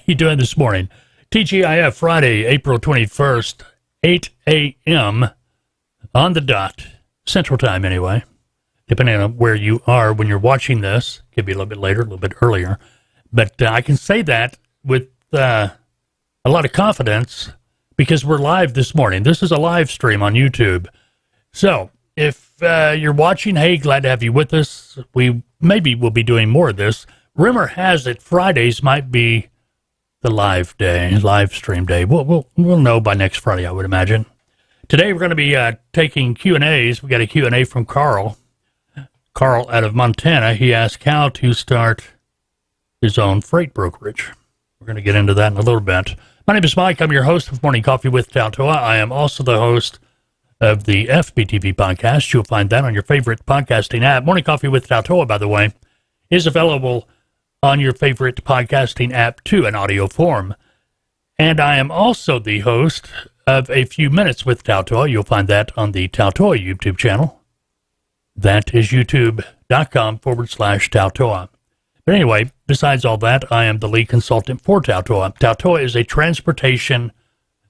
you doing this morning? TGIF Friday, April 21st, 8 a.m. on the dot, Central Time anyway, depending on where you are when you're watching this. Could be a little bit later, a little bit earlier. But I can say that with a lot of confidence because we're live this morning. This is a live stream on YouTube. So if you're watching, hey, glad to have you with us. We'll be doing more of this. Rumor has it Fridays might be the live stream day. We'll know by next Friday, I would imagine. Today we're going to be taking Q&As. We got a Q&A from Carl. Carl out of Montana. He asked how to start his own freight brokerage. We're going to get into that in a little bit. My name is Mike. I'm your host of Morning Coffee with TALTOA. I am also the host of the FBTV podcast. You'll find that on your favorite podcasting app. Morning Coffee with TALTOA, by the way, is available on your favorite podcasting app too, in audio form. And I am also the host of A Few Minutes with TALTOA. You'll find that on the TALTOA YouTube channel. That is youtube.com/TALTOA. But anyway, besides all that, I am the lead consultant for TALTOA. TALTOA is a transportation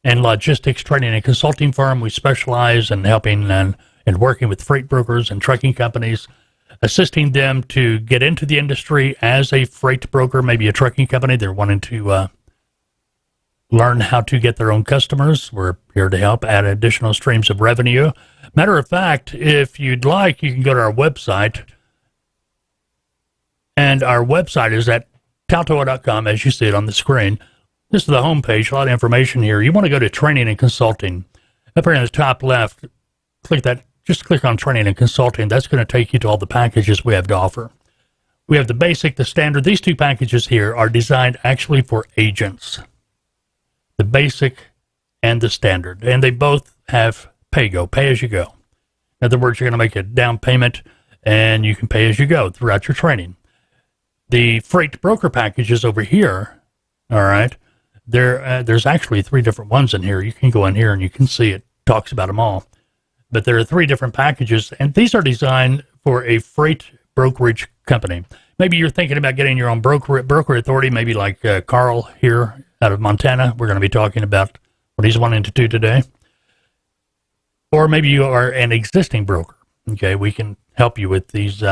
and logistics training and consulting firm. We specialize in helping and working with freight brokers and trucking companies, assisting them to get into the industry as a freight broker, maybe a trucking company. They're wanting to learn how to get their own customers. We're here to help add additional streams of revenue. Matter of fact, if you'd like, you can go to our website. And our website is at taltoa.com, as you see it on the screen. This is the homepage, a lot of information here. You want to go to training and consulting. Up here in the top left, click that. Just click on training and consulting. That's going to take you to all the packages we have to offer. We have the basic, the standard. These two packages here are designed actually for agents. The basic and the standard. And they both have pay as you go. In other words, you're going to make a down payment and you can pay as you go throughout your training. The freight broker packages over here, all right, there's actually 3 different ones in here. You can go in here and you can see it talks about them all. But there are 3 different packages, and these are designed for a freight brokerage company. Maybe you're thinking about getting your own broker authority, maybe like Carl here out of Montana. We're going to be talking about what he's wanting to do today. Or maybe you are an existing broker. Okay, we can help you with these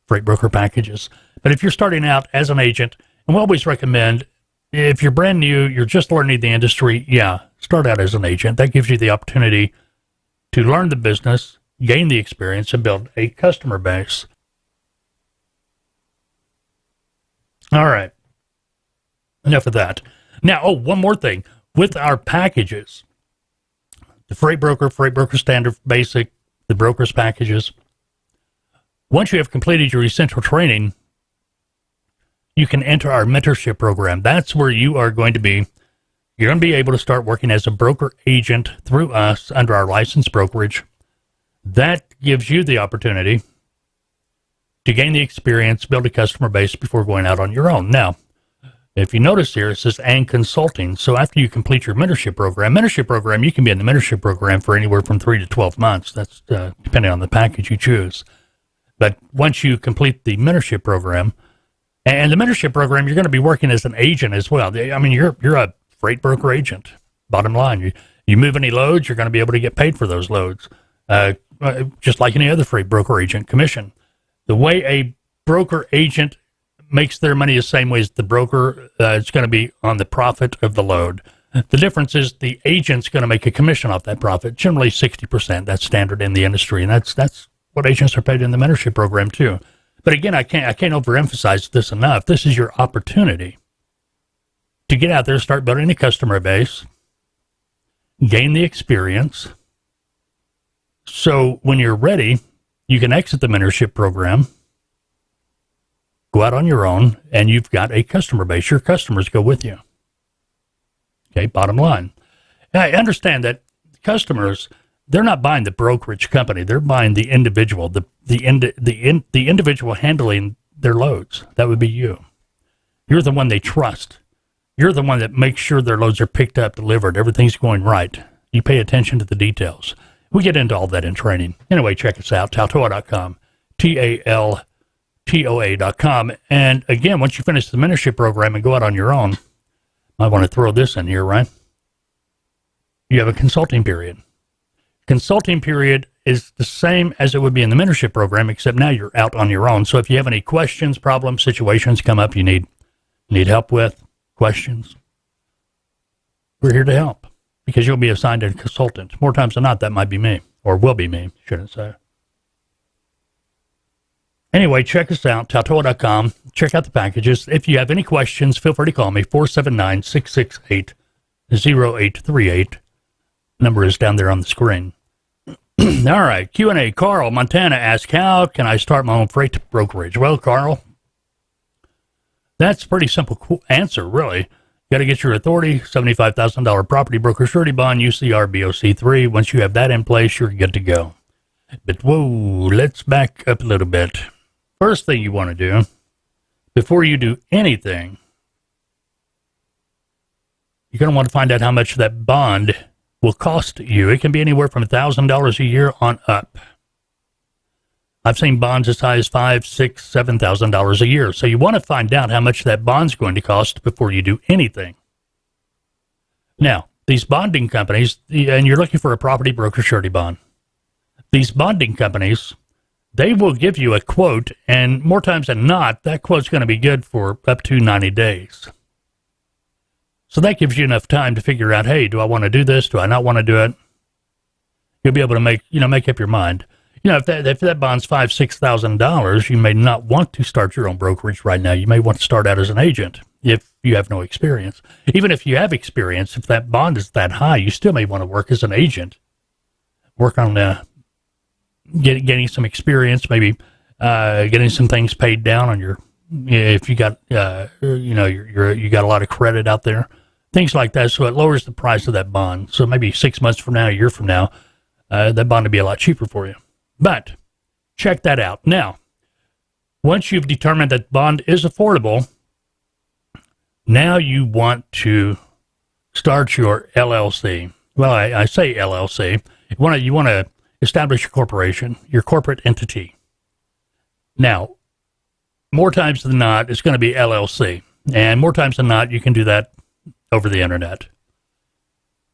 freight broker packages. But if you're starting out as an agent, and we always recommend, if you're brand new, you're just learning the industry, start out as an agent. That gives you the opportunity to learn the business, gain the experience, and build a customer base. All right. Enough of that. Now, one more thing. With our packages, the freight broker standard, basic, the broker's packages, once you have completed your essential training, you can enter our mentorship program. That's where you're going to be able to start working as a broker agent through us under our licensed brokerage. That gives you the opportunity to gain the experience, build a customer base before going out on your own. Now, if you notice here, it says and consulting. So after you complete your mentorship program, you can be in the mentorship program for anywhere from 3 to 12 months. That's depending on the package you choose. But once you complete the mentorship program, and the mentorship program, you're going to be working as an agent as well. I mean, you're a freight broker agent. Bottom line, you move any loads, you're going to be able to get paid for those loads, just like any other freight broker agent commission. The way a broker agent makes their money the same way as the broker, it's going to be on the profit of the load. The difference is the agent's going to make a commission off that profit, generally 60%. That's standard in the industry, and that's what agents are paid in the mentorship program too. But again, I can't overemphasize this enough. This is your opportunity to get out there, start building a customer base, gain the experience. So when you're ready, you can exit the mentorship program, go out on your own, and you've got a customer base. Your customers go with you. Okay, bottom line. I understand that customers, they're not buying the brokerage company. They're buying the individual, the individual handling their loads. That would be you. You're the one they trust. You're the one that makes sure their loads are picked up, delivered, everything's going right. You pay attention to the details. We get into all that in training. Anyway, check us out, taltoa.com, TALTOA.com. And again, once you finish the mentorship program and go out on your own, I want to throw this in here, right? You have a consulting period. Consulting period is the same as it would be in the mentorship program, except now you're out on your own. So if you have any questions, problems, situations come up you need help with, questions, we're here to help, because you'll be assigned a consultant. More times than not, that might be me, or will be me, shouldn't say. Anyway, check us out, TALTOA.com. Check out the packages. If you have any questions, feel free to call me, 479-668-0838. Number is down there on the screen. All right, Q&A. Carl, Montana asks, how can I start my own freight brokerage? Well, Carl, that's a pretty simple answer, really. You got to get your authority, $75,000 property broker surety bond, UCR BOC3. Once you have that in place, you're good to go. But whoa, let's back up a little bit. First thing you want to do, before you do anything, you're going to want to find out how much that bond will cost you. It can be anywhere from $1,000 a year on up. I've seen bonds as high as $5,000, $6,000, $7,000 a year. So you want to find out how much that bond's going to cost before you do anything. Now, these bonding companies, and you're looking for a property broker surety bond. These bonding companies, they will give you a quote, and more times than not, that quote's going to be good for up to 90 days. So that gives you enough time to figure out, hey, do I want to do this? Do I not want to do it? You'll be able to make up your mind. If that bond's $5,000, $6,000, you may not want to start your own brokerage right now. You may want to start out as an agent if you have no experience. Even if you have experience, if that bond is that high, you still may want to work as an agent. Work on getting some experience, maybe getting some things paid down on your, if you got you got a lot of credit out there, things like that. So it lowers the price of that bond. So maybe 6 months from now, a year from now, that bond will be a lot cheaper for you. But check that out. Now, once you've determined that bond is affordable, now you want to start your LLC. Well, I say LLC. You want to establish a corporation, your corporate entity. Now, more times than not, it's going to be LLC. And more times than not, you can do that over the internet.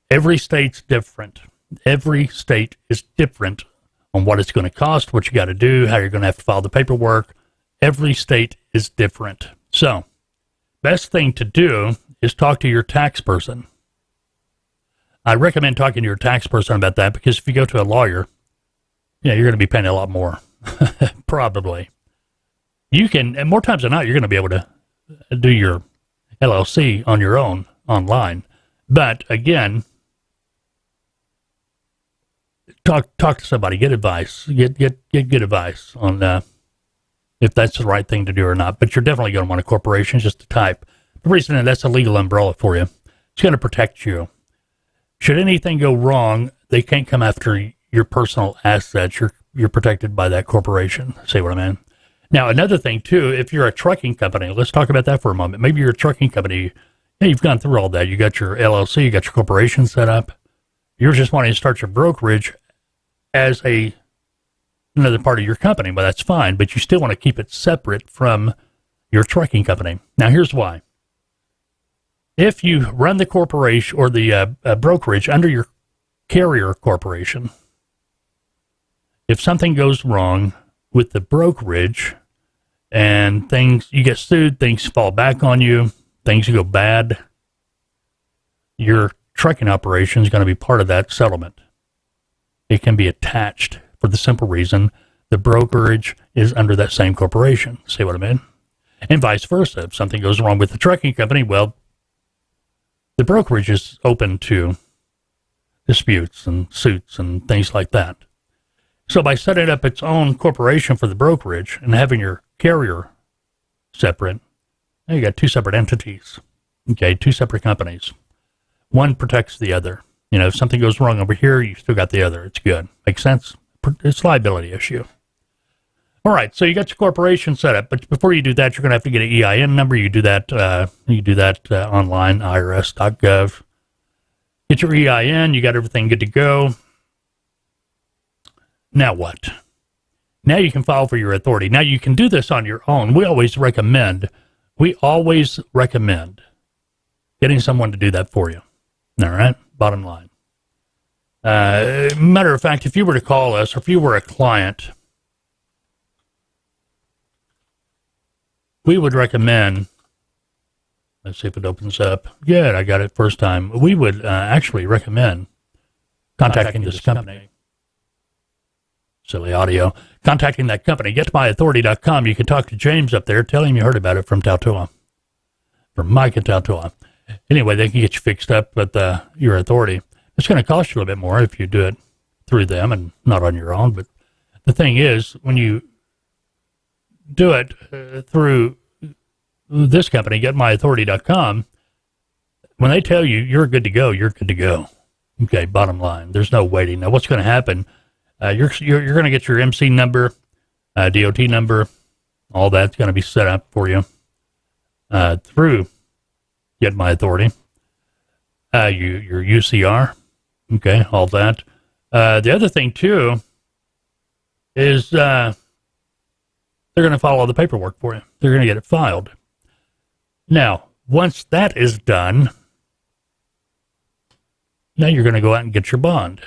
Every state's different. Every state is different on what it's going to cost, what you got to do, how you're going to have to file the paperwork. Every state is different. So, best thing to do is talk to your tax person. I recommend talking to your tax person about that, because if you go to a lawyer, you're going to be paying a lot more. Probably. You can, and more times than not, you're going to be able to do your LLC on your own online. But again, talk to somebody, get advice, get good advice on if that's the right thing to do or not. But you're definitely going to want a corporation, just to type. The reason that that's a legal umbrella for you. It's going to protect you. Should anything go wrong, they can't come after your personal assets. You're protected by that corporation. See what I mean? Now, another thing, too, if you're a trucking company, let's talk about that for a moment. Maybe you're a trucking company. You've gone through all that. You got your LLC, you got your corporation set up. You're just wanting to start your brokerage as another part of your company. Well, that's fine, but you still want to keep it separate from your trucking company. Now, here's why. If you run the corporation or the brokerage under your carrier corporation, if something goes wrong with the brokerage and you get sued, things fall back on you, things go bad, your trucking operation is going to be part of that settlement. It can be attached for the simple reason the brokerage is under that same corporation. See what I mean? And vice versa. If something goes wrong with the trucking company, well, the brokerage is open to disputes and suits and things like that. So by setting up its own corporation for the brokerage and having your carrier separate, you got two separate entities, okay, two separate companies. One protects the other. If something goes wrong over here, you still got the other. It's good. Make sense? It's a liability issue. All right, so you got your corporation set up, but before you do that, you're going to have to get an EIN number. You do that online, irs.gov. Get your EIN. You got everything good to go. Now what? Now you can file for your authority. Now you can do this on your own. We always recommend, getting someone to do that for you. All right, bottom line. Matter of fact, if you were to call us, or if you were a client, we would recommend, let's see if it opens up. Good, I got it first time. We would actually recommend contacting this company. Silly audio. Contacting that company. GetMyAuthority.com. You can talk to James up there. Tell him you heard about it from TALTOA. From Mike at TALTOA. Anyway, they can get you fixed up with your authority. It's going to cost you a little bit more if you do it through them and not on your own. But the thing is, when you do it through this company, GetMyAuthority.com, when they tell you you're good to go, you're good to go. Okay, bottom line. There's no waiting. Now, what's going to happen? You're going to get your MC number, DOT number, all that's going to be set up for you through Get My Authority. Your UCR, okay, all that. The other thing too is they're going to follow all the paperwork for you. They're going to get it filed. Now, once that is done, now you're going to go out and get your bond.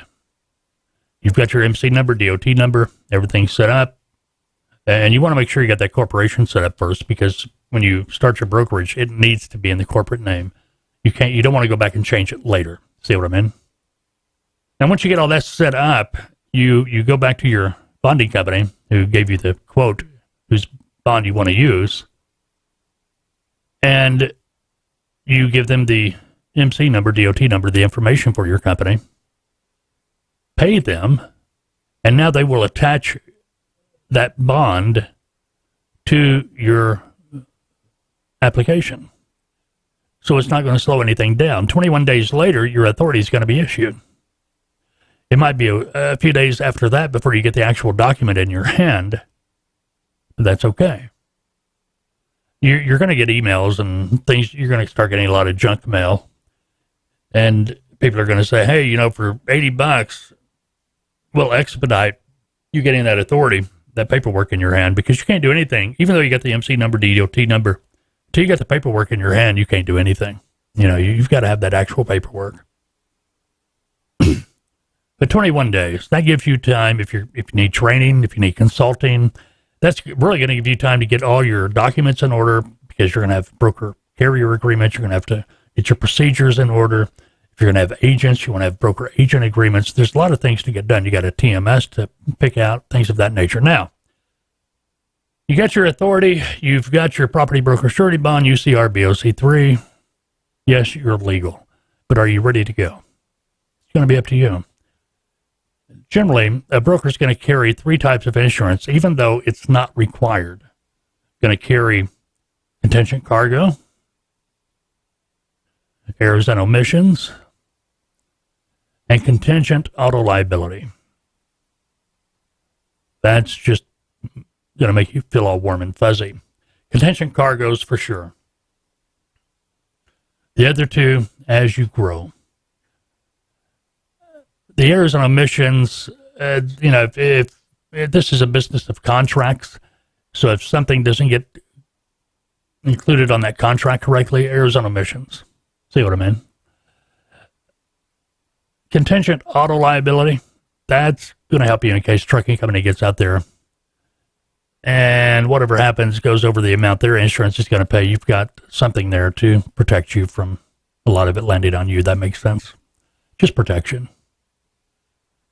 You've got your MC number, DOT number, everything set up. And you want to make sure you got that corporation set up first, because when you start your brokerage, it needs to be in the corporate name. You don't want to go back and change it later. See what I mean? Now, once you get all that set up, you go back to your bonding company who gave you the quote, whose bond you want to use, and you give them the MC number, DOT number, the information for your company, pay them, and now they will attach that bond to your application. So it's not going to slow anything down. 21 days later, your authority is going to be issued. It might be a few days after that before you get the actual document in your hand, but that's okay. You're going to get emails and things. You're going to start getting a lot of junk mail, and people are going to say, hey, for $80, we'll expedite you getting that authority, that paperwork in your hand, because you can't do anything. Even though you got the MC number, DOT number, until you got the paperwork in your hand, you can't do anything. You've got to have that actual paperwork. But 21 days, that gives you time if you need training, if you need consulting. That's really going to give you time to get all your documents in order, because you're going to have broker carrier agreements. You're going to have to get your procedures in order. If you're going to have agents, you want to have broker agent agreements. There's a lot of things to get done. You got a TMS to pick out, things of that nature. Now, you got your authority. You've got your property broker surety bond, UCR, BOC3. Yes, you're legal, but are you ready to go? It's going to be up to you. Generally, a broker is going to carry 3 types of insurance, even though it's not required. Going to carry contingent cargo, errors and omissions, and contingent auto liability. That's just going to make you feel all warm and fuzzy. Contingent cargoes for sure. The other 2, as you grow. The errors and omissions, if this is a business of contracts, so if something doesn't get included on that contract correctly, errors and omissions. See what I mean? Contingent auto liability, that's going to help you in case trucking company gets out there and whatever happens goes over the amount their insurance is going to pay. You've got something there to protect you from a lot of it landing on you. That makes sense. Just protection.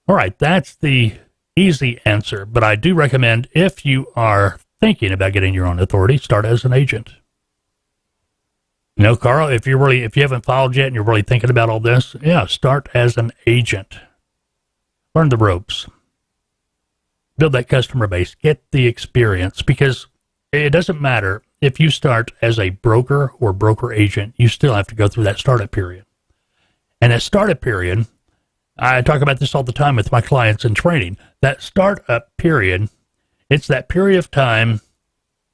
All right, that's the easy answer, but I do recommend, if you are thinking about getting your own authority, start as an agent. Carl, if you haven't filed yet and you're really thinking about all this, start as an agent. Learn the ropes. Build that customer base. Get the experience, because it doesn't matter if you start as a broker or broker agent, you still have to go through that startup period. And that startup period, I talk about this all the time with my clients in training. That startup period, it's that period of time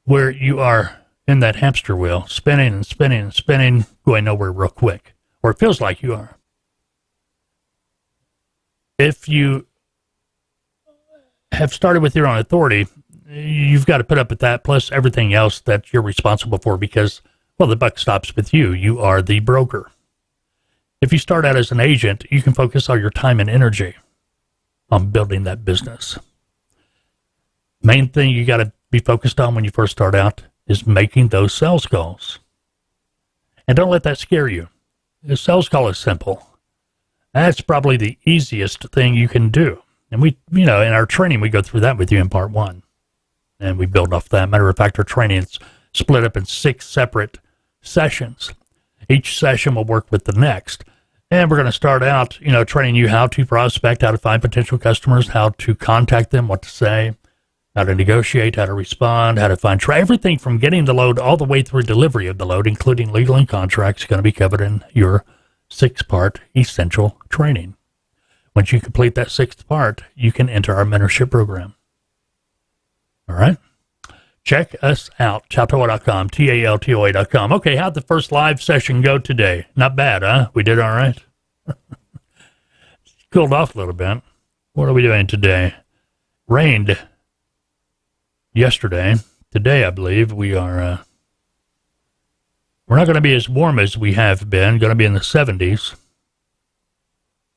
where you are in that hamster wheel, spinning and spinning and spinning, going nowhere real quick, or it feels like you are. If you have started with your own authority, you've got to put up with that, plus everything else that you're responsible for, because Well, the buck stops with you. You are the broker. If you start out as an agent, you can focus all your time and energy on building that business. Main thing you got to be focused on when you first start out is making those sales calls. And don't let that scare you. A sales call is simple. That's probably the easiest thing you can do. And we, in our training, we go through that with you in part 1. And we build off that. Matter of fact, our training is split up in 6 separate sessions. Each session will work with the next. And we're going to start out, training you how to prospect, how to find potential customers, how to contact them, what to say, how to negotiate, how to respond, how to find everything from getting the load all the way through delivery of the load, including legal and contracts, going to be covered in your 6-part essential training. Once you complete that 6th part, you can enter our mentorship program. All right? Check us out, TALTOA.com, TALTOA.com. Okay, how'd the first live session go today? Not bad, huh? We did all right. Cooled off a little bit. What are we doing today? Rained yesterday. Today, I believe, we're not going to be as warm as we have been. Going to be in the 70s.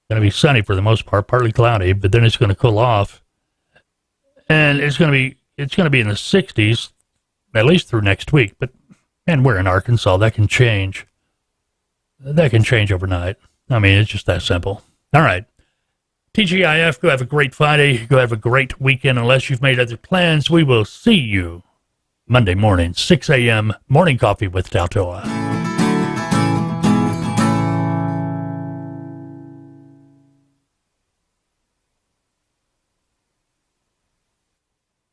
Going to be sunny for the most part, partly cloudy, but then it's going to cool off. And it's going to be in the 60s, at least through next week. And we're in Arkansas. That can change. That can change overnight. I mean, it's just that simple. All right. TGIF, go have a great Friday. Go have a great weekend. Unless you've made other plans, we will see you Monday morning, 6 a.m., morning coffee with TALTOA.